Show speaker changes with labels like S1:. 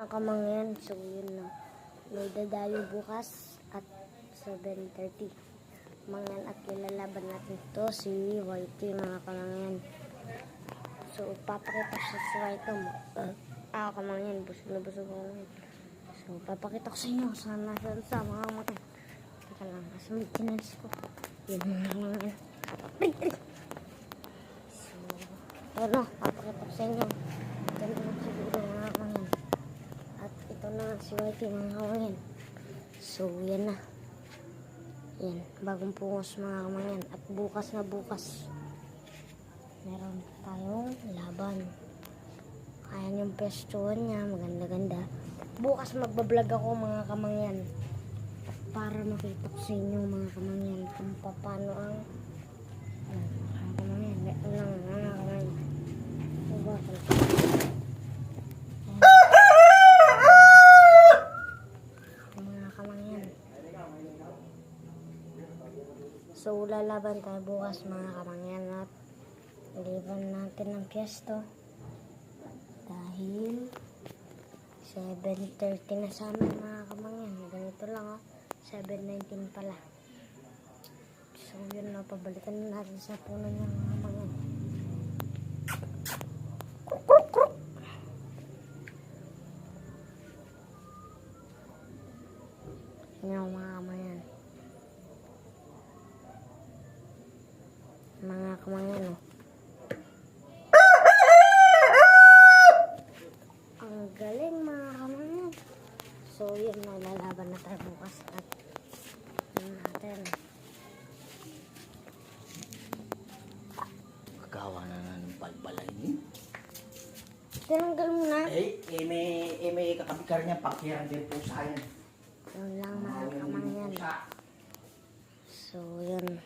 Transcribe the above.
S1: Mga kamangyan, so yun na. May dadayo bukas at 7:30. Mangyan at kilalaban natin to si YT, mga kamangyan. So papakita siya sa YT mo. Kamangyan, busog na busog ako ngayon. So papakita ko sa inyo sana sa mga kamangyan. Teka lang, kasi may tinans ko. Yun mga kamangyan. So, ano, papakita ko sa inyo. Ganito lang siguro mga kamangyan. At ito na si YT, mga kamangyan. So yan na. Yan, bagong pungos mga kamangyan. At bukas na bukas, meron tayong laban. Ayan yung pestuhan niya, maganda-ganda. Bukas magbablog ako mga kamangyan. At para makita ko sa inyo mga kamangyan kung paano ang mga kamangyan. Ito lang mga kamangyan. Mga kamangyan. So lalaban tayo bukas mga kamangyan at liban natin ng piesto dahil 7:30 na sa amin mga kamangyan. Ganito lang 7:19 pala. So yun na, pabalikan na natin sa puno niya mga kamangyan. Yan mga kamangyan. Mga kamangyan ang galing mga kamangyan. So yun na, lalaban na tayo bukas at yun natin.
S2: Magawa na ng balbalay niyo.
S1: Tinanggal mo na.
S2: May kakabikar niya, pakiran din po sa akin.
S1: Yun lang mga kamangyan. So yun.